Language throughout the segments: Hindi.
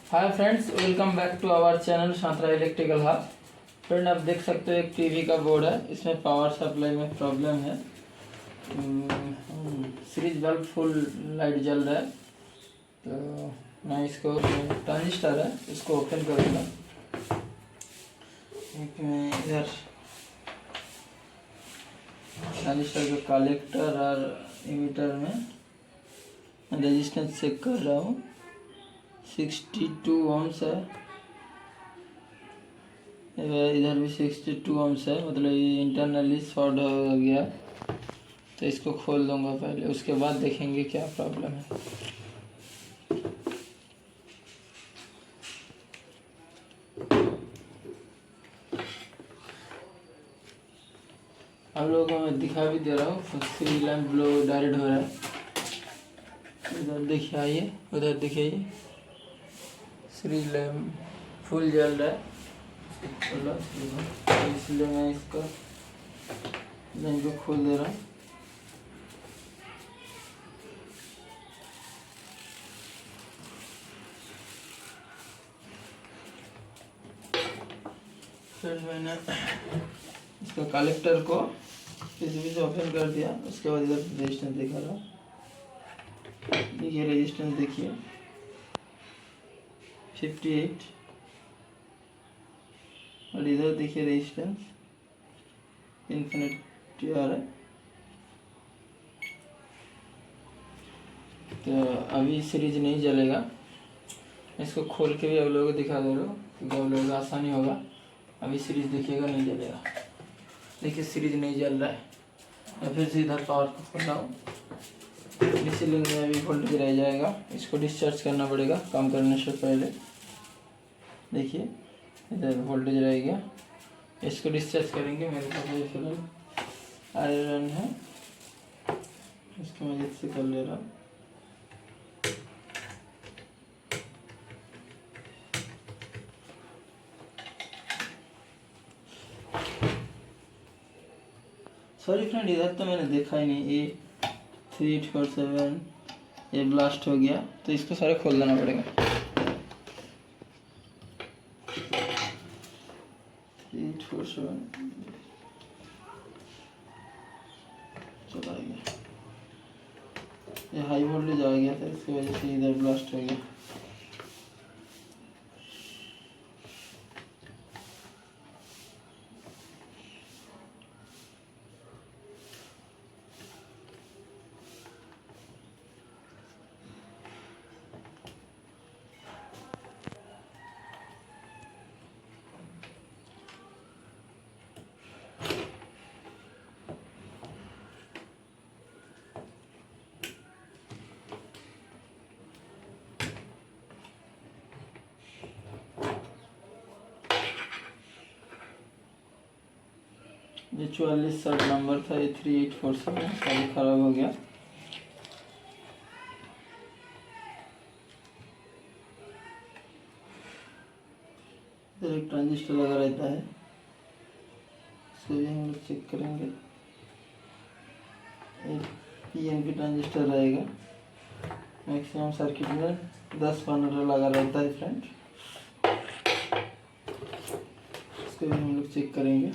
Hi friends, welcome back to our channel Shantara electrical hub. Friend, आप देख सकते हो एक टीवी का बोर्ड है, इसमें पावर सप्लाई में प्रॉब्लम है। सीरीज बल्ब फुल लाइट जल रहा है, तो मैं इसको ट्रांजिस्टर है इसको ओपन करूँगा। एक मैं इधर ट्रांजिस्टर के कलेक्टर और इमीटर में रेजिस्टेंस चेक कर रहा हूँ। 62 ohms है, इधर भी 62 ohms है, मतलब ये इंटरनली शॉर्ट हो गया। तो इसको खोल दूंगा पहले, उसके बाद देखेंगे क्या प्रॉब्लम है। आप लोगों को मैं दिखा भी दे रहा हूँ, फ्री लैम्प ब्लो डायरेक्ट हो रहा है। इधर देखिए, आइए उधर देखिए, श्री लैम्प फुल जल रहा है। इसलिए मैं इसका लाइन को खोल दे रहा हूँ। फिर मैंने इसका कलेक्टर को पीसीबी से ओपन कर दिया। उसके बाद इधर रेजिस्टेंस दिखा रहा हूँ, देखिए रेजिस्टेंस देखिए 58, और इधर देखिए रेजिस्टेंस इन्फिनिटी आ रहा है। तो अभी सीरीज नहीं जलेगा। इसको खोल के भी आप लोगों को दिखा दे रहा हूँ, क्योंकि आप लोगों को आसानी होगा। अभी सीरीज देखिएगा, नहीं जलेगा। देखिए सीरीज नहीं जल रहा है। मैं फिर से इधर पावर को खोल रहा हूँ। सीलिंग में अभी वोल्टेज रह जाएगा, इसको डिस्चार्ज करना पड़ेगा काम करने से पहले। देखिए इधर वोल्टेज रह गया, इसको डिस्चार्ज करेंगे। मेरे पास ये फिलहाल आयरन है, इसकी मदद से कर ले रहा हूँ। सॉरी फ्रेंड, इधर तो मैंने देखा ही नहीं। ये 3847 ये ब्लास्ट हो गया, तो इसको सारे खोल देना पड़ेगा। 3847 चला गया, ये हाई वोल्टेज आ गया था, इसकी वजह से इधर ब्लास्ट हो गया। ये 44 नंबर था, ये 3847 सारी खराब हो गया। इधर एक ट्रांजिस्टर लगा रहता है, इसको भी हम लोग चेक करेंगे। एक पीएनपी ट्रांजिस्टर रहेगा, मैक्सिमम सर्किट में 10-15 लगा रहता है फ्रेंड। इसको भी हम लोग चेक करेंगे।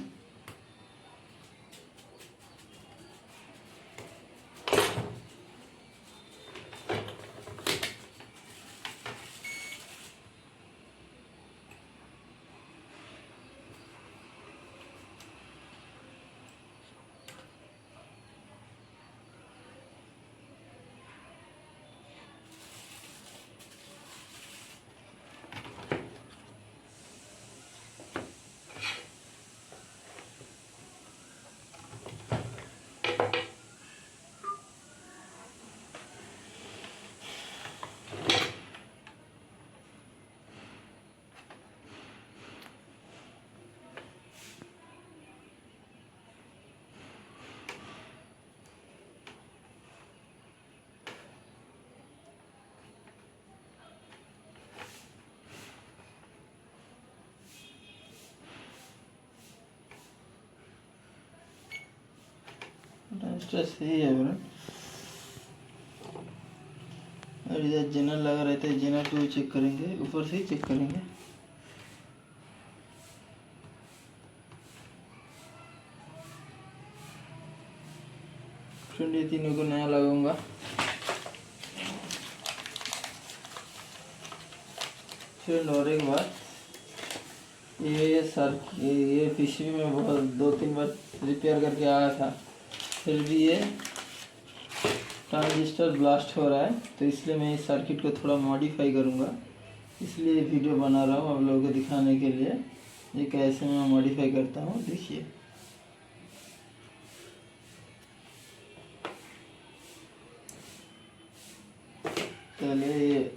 ट्रांजिस्टर सही है फ्रेंड, और इधर जेनर लगा रहता है, जेनर को भी चेक करेंगे, ऊपर से ही चेक करेंगे। फ्रेंड ये तीनों को नया लगाऊंगा। फ्रेंड और एक बात, ये पीसीबी में बहुत 2-3 बार रिपेयर करके आया था, फिर भी ये ट्रांजिस्टर ब्लास्ट हो रहा है, तो इसलिए मैं इस सर्किट को थोड़ा मॉडिफाई करूँगा। इसलिए वीडियो बना रहा हूँ आप लोगों को दिखाने के लिए ये कैसे मैं मॉडिफाई करता हूँ। देखिए पहले ये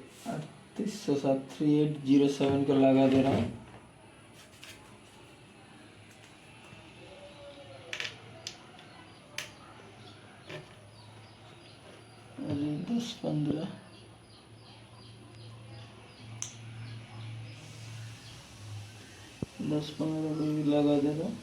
3807 को लगा दे रहा हूँ। अरे 10-15 को भी लगा दे रहा हूँ।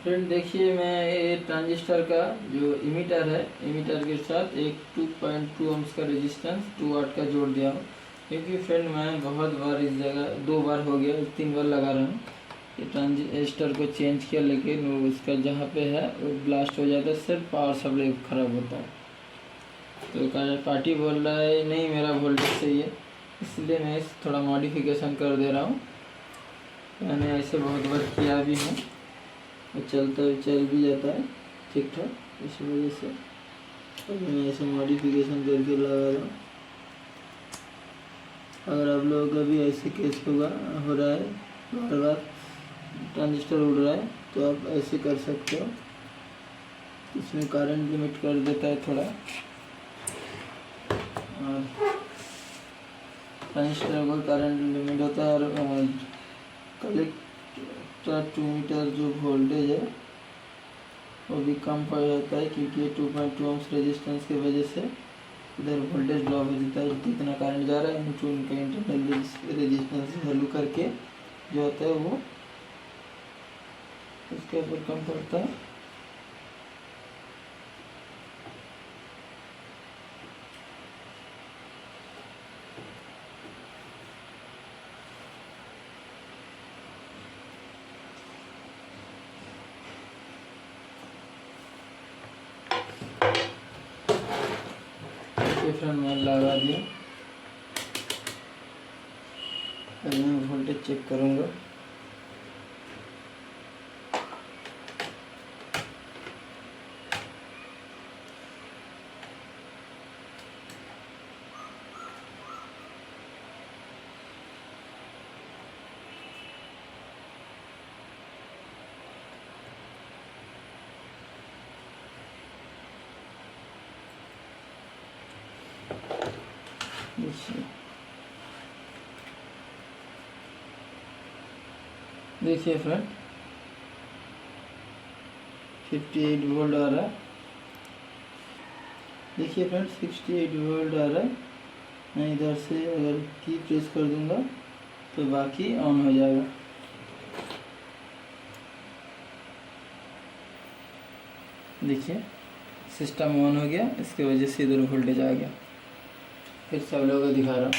फ्रेंड देखिए, मैं ये ट्रांजिस्टर का जो इमीटर है, इमीटर के साथ एक 2.2 ओम्स का रेजिस्टेंस 2 वाट का जोड़ दिया हूँ, क्योंकि फ्रेंड मैं बहुत बार इस जगह 2 बार हो गया, 3 बार लगा रहा हूँ। ये ट्रांजिस्टर को चेंज किया, लेकिन उसका जहाँ पे है वो ब्लास्ट हो जाता है, सिर्फ पावर सप्लाई ख़राब होता है। तो पार्टी बोल रहा है नहीं मेरा वोल्टेज सही है, इसलिए मैं थोड़ा मॉडिफिकेशन कर दे रहा हूँ। मैंने ऐसे बहुत बार किया भी है, चल भी जाता है ठीक ठाक, इस वजह से अब मैं ऐसे मॉडिफिकेशन करके लगा रहा हूँ। अगर आप लोगों का भी ऐसे केस हो रहा है, बार बार ट्रांजिस्टर उड़ रहा है, तो आप ऐसे कर सकते हो। इसमें करंट लिमिट कर देता है थोड़ा, और ट्रांजिस्टर का करंट लिमिट होता है, और कलेक्टर टू मीटर जो वोल्टेज है वो भी कम पड़ जाता है, क्योंकि ये 2.2 ओम्स रेजिस्टेंस की वजह से इधर वोल्टेज ड्रॉप हो जाता है। जितना करंट जा रहा है इनटू उनका इंटरनल रेजिस्टेंस वैल्यू करके जो होता है वो उसके ऊपर कम पड़ता है। फ्रेंड मैं लगा दिया, मैं वोल्टेज चेक करूँगा। देखिए फ्रेंड, 58 वोल्ट आ रहा है। देखिए फ्रेंड्स 68 वोल्ट आ रहा है। मैं इधर से अगर की प्रेस कर दूंगा तो बाकी ऑन हो जाएगा। देखिए सिस्टम ऑन हो गया, इसके वजह से इधर वोल्टेज आ गया। फिर सब लोगों को दिखा रहा हूँ।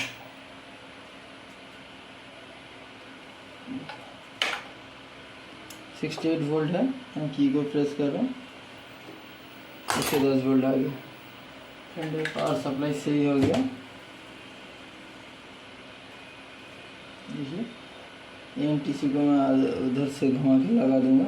68 वोल्ट है, मैं की को प्रेस कर रहा हूँ, इससे 10 वोल्ट आ गया। फ्रेंड पावर सप्लाई सही हो गया। देखिए एनटीसी को मैं उधर से घुमा के लगा दूंगा।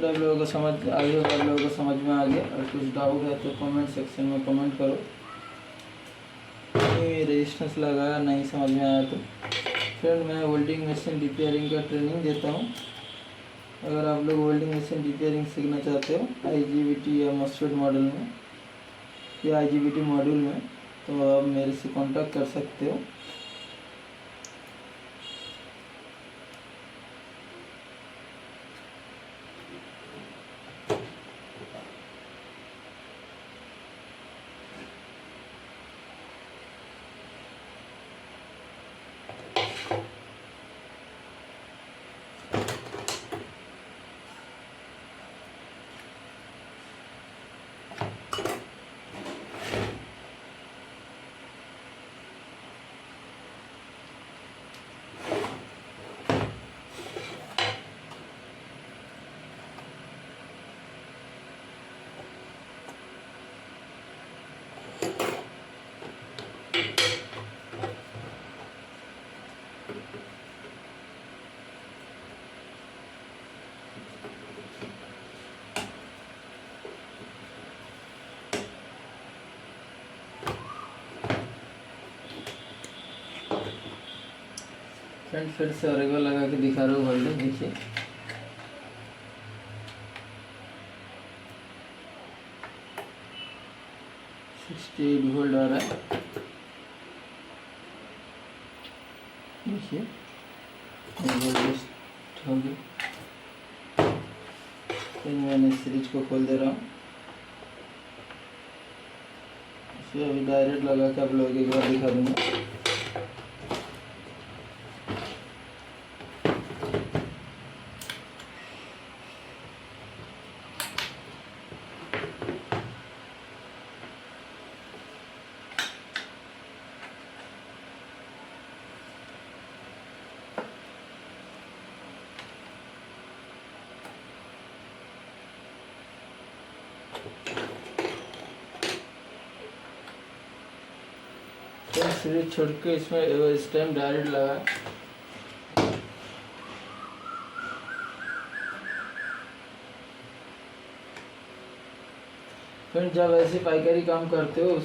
आप लोगों को समझ आ गया, आप लोगों को समझ में आ गया। और कुछ डाउट है तो कमेंट सेक्शन में कमेंट करो। रेजिस्टेंस लगाया नहीं समझ में आया तो फ्रेंड मैं वेल्डिंग मशीन रिपेयरिंग का ट्रेनिंग देता हूँ। अगर आप लोग वेल्डिंग मशीन रिपेयरिंग सीखना चाहते हो IGBT या मॉस्फेट मॉडल में या IGBT मॉड्यूल में, तो आप मेरे से कांटेक्ट कर सकते हो। फ्रेंड फिर से और एक बार लगा के दिखा रहा हूँ वोल्टेज। देखिए $68 वोल्ट आ रहा है। देखिए वोल्टेज हो गया। फिर मैंने सीरीज को खोल दे रहा हूँ। इसे अभी डायरेक्ट लगा के आप लोगों को एक बार दिखा दूँगा। सीरीज छोड़ के इसमें इस टाइम डायरेक्ट लगा। फिर जब ऐसे पाइकारी काम करते हो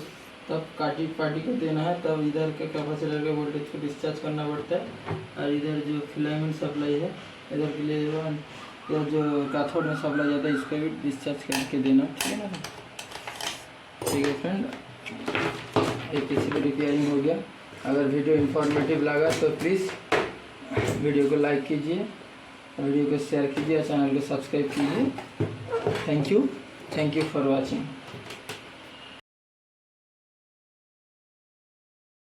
तब काटी पार्टी को देना है, तब इधर के कैपेसिटर के वोल्टेज को डिस्चार्ज करना पड़ता है। और इधर जो फिलामेंट सप्लाई है इधर के लिए इधर जो कैथोड में सप्लाई जाता है इसको भी डिस्चार्ज करके देना, ठीक है ना। ठीक है फ्रेंड, एक पीसीबी रिपेयरिंग हो गया। अगर वीडियो इन्फॉर्मेटिव लगा तो प्लीज़ वीडियो को लाइक कीजिए, वीडियो को शेयर कीजिए और चैनल को सब्सक्राइब कीजिए। Thank you for watching.